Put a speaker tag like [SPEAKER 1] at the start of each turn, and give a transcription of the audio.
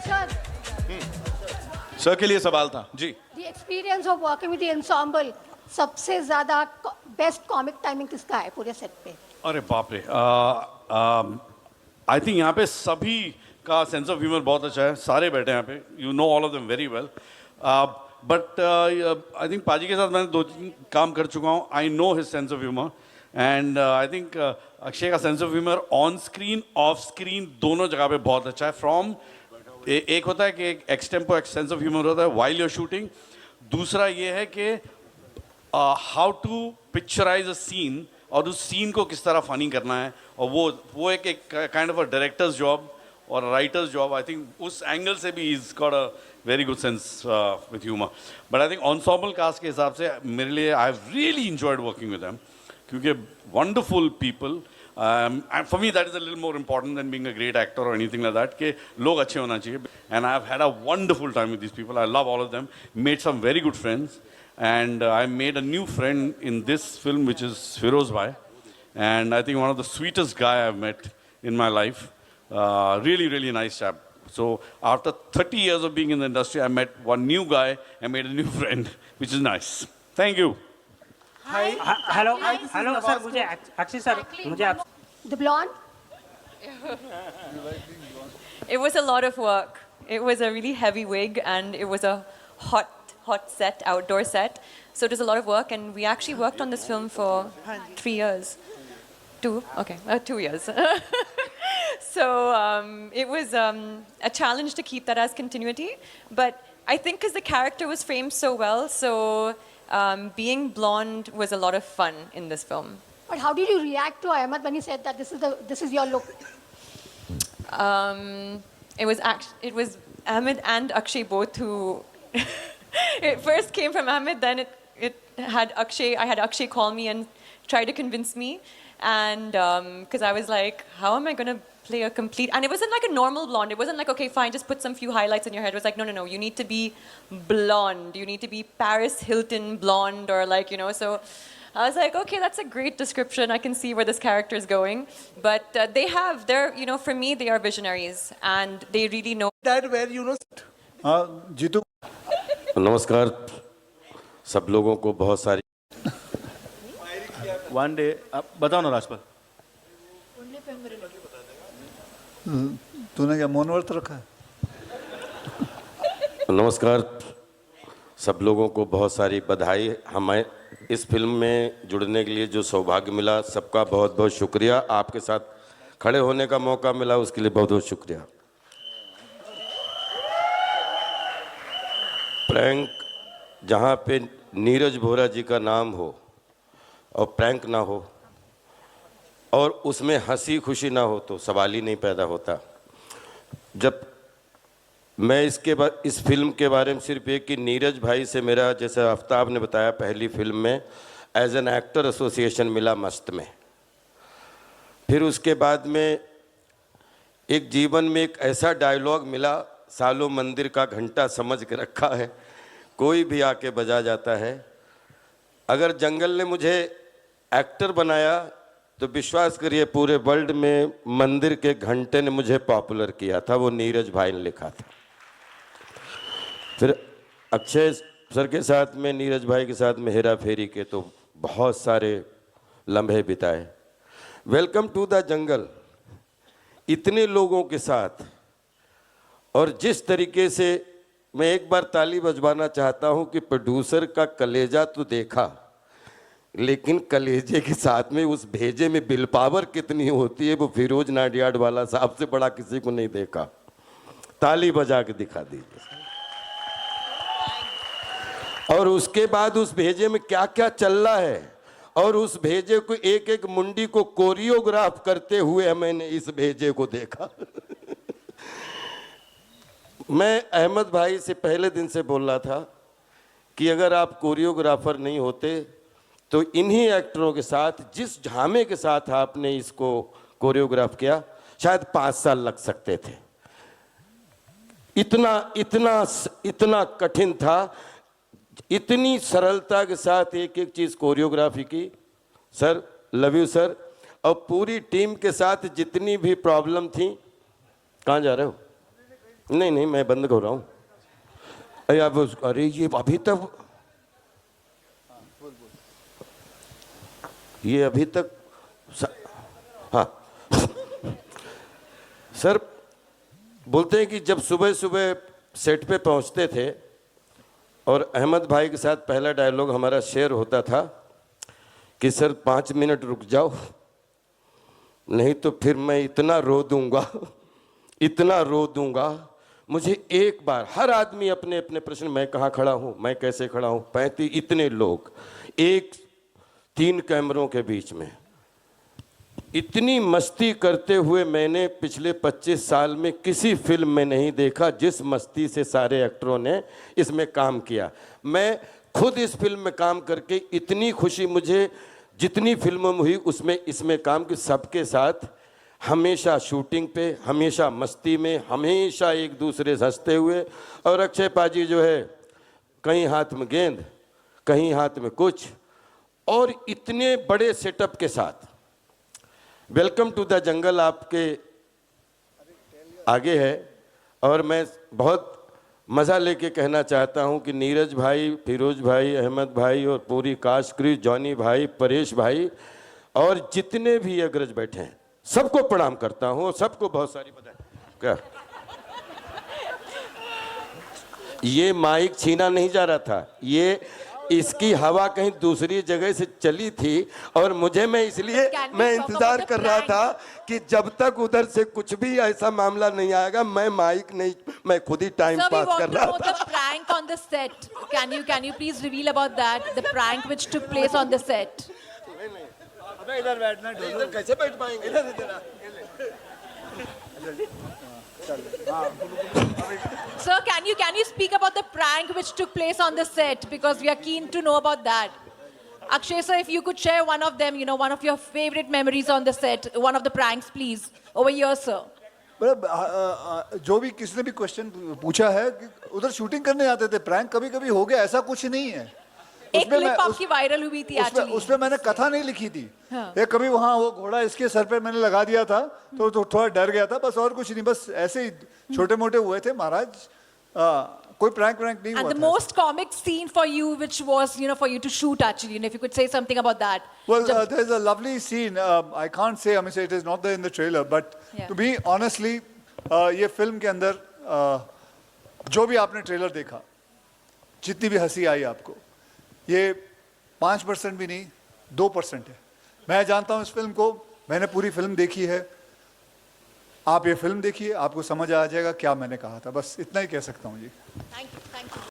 [SPEAKER 1] Sir,
[SPEAKER 2] sir के लिए सवाल था जी.
[SPEAKER 1] the experience of working with the ensemble, सबसे ज़्यादा बेस्ट कॉमिक टाइमिंग किसका है पूरे सेट पे?
[SPEAKER 2] अरे बाप रे. आई थिंक यहाँ पे सभी का सेंस ऑफ ह्यूमर बहुत अच्छा है. सारे बैठे हैं यहाँ पे. You know all of them very well. But I think पाजी के साथ मैंने 2-3 काम कर चुका हूँ. I know his sense of humour and I think Akshay का sense of humour on screen off screen दोनों जगह पे बहुत अच्छा है. फ्रॉम एक होता है कि एक एक्सटेम्पो एक सेंस ऑफ ह्यूमर होता है वाइल यूर शूटिंग. दूसरा ये है कि how to picturise a scene और उस सीन को किस तरह फनी करना है. और वो एक kind of a director's job और राइटर्स जॉब. आई थिंक उस एंगल से भी is got a very good sense with humour. But I think ensemble cast के हिसाब से मेरे लिए I have really enjoyed working with them क्योंकि wonderful people. And for me that is a little more important than being a great actor or anything like that कि लोग अच्छे होना चाहिए. And I have had a wonderful time with these people. I love all of them. Made some very good friends. And I made a new friend in this film which is Firoz Bhai. And I think one of the sweetest guy I've met in my life. Really, really nice chap. So after 30 years of being in the industry, I met one new guy and made a new friend, which is nice. Thank you.
[SPEAKER 3] Hello hello sir. मुझे Akshay sir मुझे आप
[SPEAKER 1] The blonde?
[SPEAKER 4] It was a lot of work. It was a really heavy wig and it was a hot set, outdoor set. So it was a lot of work and we actually worked on this film for 3 years. 2? Okay, 2 years. So it was a challenge to keep that as continuity. But I think because the character was framed so well, so being blonde was a lot of fun in this film.
[SPEAKER 1] But how did you react to Ahmed when he said that this is your look?
[SPEAKER 4] It was Ahmed and Akshay both who it first came from Ahmed, then it had Akshay. I had Akshay call me and try to convince me, and because I was like, how am I going to play a complete, and it wasn't like a normal blonde. It wasn't like, okay, fine, just put some few highlights in your head. It was like, no, you need to be blonde. You need to be Paris Hilton blonde, or like, you know. So I was like, okay, that's a great description. I can see where this character is going. But they're, you know, for me, they are visionaries and they really know.
[SPEAKER 5] That where you know.
[SPEAKER 6] Jitu
[SPEAKER 7] नमस्कार सब लोगों को. बहुत सारी
[SPEAKER 6] one day बताओ ना राजपाल. तूने क्या मौन व्रत रखा है?
[SPEAKER 7] नमस्कार सब लोगों को. बहुत सारी बधाई. हमें इस फिल्म में जुड़ने के लिए जो सौभाग्य मिला सबका बहुत बहुत शुक्रिया. आपके साथ खड़े होने का मौका मिला उसके लिए बहुत बहुत शुक्रिया. प्रैंक जहाँ पे नीरज भोरा जी का नाम हो और प्रैंक ना हो और उसमें हंसी खुशी ना हो तो सवाल ही नहीं पैदा होता. जब मैं इस फिल्म के बारे में सिर्फ एक कि नीरज भाई से मेरा, जैसे आफ्ताब ने बताया, पहली फिल्म में एज एन एक्टर एसोसिएशन मिला मस्त में. फिर उसके बाद में एक जीवन में एक ऐसा डायलॉग मिला, सालों मंदिर का घंटा समझ के रखा है, कोई भी आके बजा जाता है. अगर जंगल ने मुझे एक्टर बनाया तो विश्वास करिए पूरे वर्ल्ड में मंदिर के घंटे ने मुझे पॉपुलर किया था. वो नीरज भाई ने लिखा था. फिर अक्षय सर के साथ में, नीरज भाई के साथ में हेरा फेरी के तो बहुत सारे लम्हे बिताए. वेलकम टू द जंगल इतने लोगों के साथ, और जिस तरीके से मैं एक बार ताली बजवाना चाहता हूं कि प्रोड्यूसर का कलेजा तो देखा, लेकिन कलेजे के साथ में उस भेजे में बिल पावर कितनी होती है वो फिरोज नाडियाड वाला साहब से बड़ा किसी को नहीं देखा. ताली बजा के दिखा दीजिए. और उसके बाद उस भेजे में क्या क्या चल रहा है, और उस भेजे को एक एक मुंडी को कोरियोग्राफ करते हुए मैंने इस भेजे को देखा. मैं अहमद भाई से पहले दिन से बोल रहा था कि अगर आप कोरियोग्राफर नहीं होते तो इन्हीं एक्टरों के साथ, जिस झामे के साथ आपने इसको कोरियोग्राफ किया, शायद 5 साल लग सकते थे. इतना इतना इतना कठिन था. इतनी सरलता के साथ एक एक चीज़ कोरियोग्राफी की. Sir love you sir. और पूरी टीम के साथ जितनी भी प्रॉब्लम थी, कहाँ जा रहे हो? नहीं नहीं, मैं बंद कर रहा हूँ। अरे अब अरे ये अभी तक हाँ सर, बोलते हैं कि जब सुबह सुबह सेट पे पहुंचते थे और अहमद भाई के साथ पहला डायलॉग हमारा शेयर होता था कि सर 5 मिनट रुक जाओ, नहीं तो फिर मैं इतना रो दूंगा, इतना रो दूंगा। मुझे एक बार, हर आदमी अपने अपने प्रश्न, मैं कहाँ खड़ा हूँ, मैं कैसे खड़ा हूँ, 35 इतने लोग, 3 कैमरों के बीच में इतनी मस्ती करते हुए मैंने पिछले 25 साल में किसी फिल्म में नहीं देखा जिस मस्ती से सारे एक्टरों ने इसमें काम किया। मैं खुद इस फिल्म में काम करके इतनी खुशी मुझे जितनी फिल्मों में हुई उसमें इसमें काम की, सबके साथ हमेशा शूटिंग पे, हमेशा मस्ती में, हमेशा एक दूसरे से हंसते हुए। और अक्षय पाजी जो है, कहीं हाथ में गेंद, कहीं हाथ में कुछ, और इतने बड़े सेटअप के साथ। वेलकम टू द जंगल आपके आगे है और मैं बहुत मज़ा लेके कहना चाहता हूं कि नीरज भाई, फिरोज भाई, अहमद भाई और पूरी कास्ट क्रू, जॉनी भाई, परेश भाई और जितने भी अग्रज बैठे हैं सबको प्रणाम करता हूं, सबको बहुत सारी बधाई। क्या ये माइक छीना नहीं जा रहा था, ये इसकी हवा कहीं दूसरी जगह से चली थी और मैं इसलिए मैं इंतजार कर रहा था कि जब तक उधर से कुछ भी ऐसा मामला नहीं आएगा, मैं माइक नहीं, मैं खुद ही टाइम पास कर रहा था।
[SPEAKER 5] The prank on the set. Can you please reveal about that? The prank which took place on the set.
[SPEAKER 6] इधर बैठना,
[SPEAKER 7] इधर कैसे बैठ पाएंगे?
[SPEAKER 5] Sir, can you speak about the prank which took place on the set, because we are keen to know about that. Akshay sir, if you could share one of them, one of your favorite memories on the set, one of the pranks, please. Over here, sir.
[SPEAKER 6] मतलब जो भी किसी ने भी question पूछा है कि उधर शूटिंग करने आते थे, प्रैंक कभी कभी हो गया, ऐसा कुछ नहीं है।
[SPEAKER 5] एक क्लिप आपकी वायरल हुई थी एक्चुअली।
[SPEAKER 6] उसमें मैंने कथा नहीं लिखी थी।
[SPEAKER 5] हाँ।
[SPEAKER 6] ये कभी वहाँ वो घोड़ा इसके सर पे मैंने लगा दिया था तो थोड़ा डर गया था, बस और कुछ नहीं, बस ऐसे ही छोटे मोटे हुए थे महाराज, कोई प्रैंक नहीं हुआ था।
[SPEAKER 5] And the most comic scene for you, which was for you to shoot actually, if you could say something about that.
[SPEAKER 6] Well, there's a lovely scene. I can't say, I mean, it is not there in the trailer, but to be honestly, ये film के अंदर जो भी आपने trailer देखा, जितनी भी हंसी आई आपको, ये 5% भी नहीं, 2% है। मैं जानता हूँ इस फिल्म को, मैंने पूरी फिल्म देखी है। आप ये फिल्म देखिए, आपको समझ आ जाएगा क्या मैंने कहा था। बस इतना ही कह सकता हूँ जी।
[SPEAKER 5] Thank you.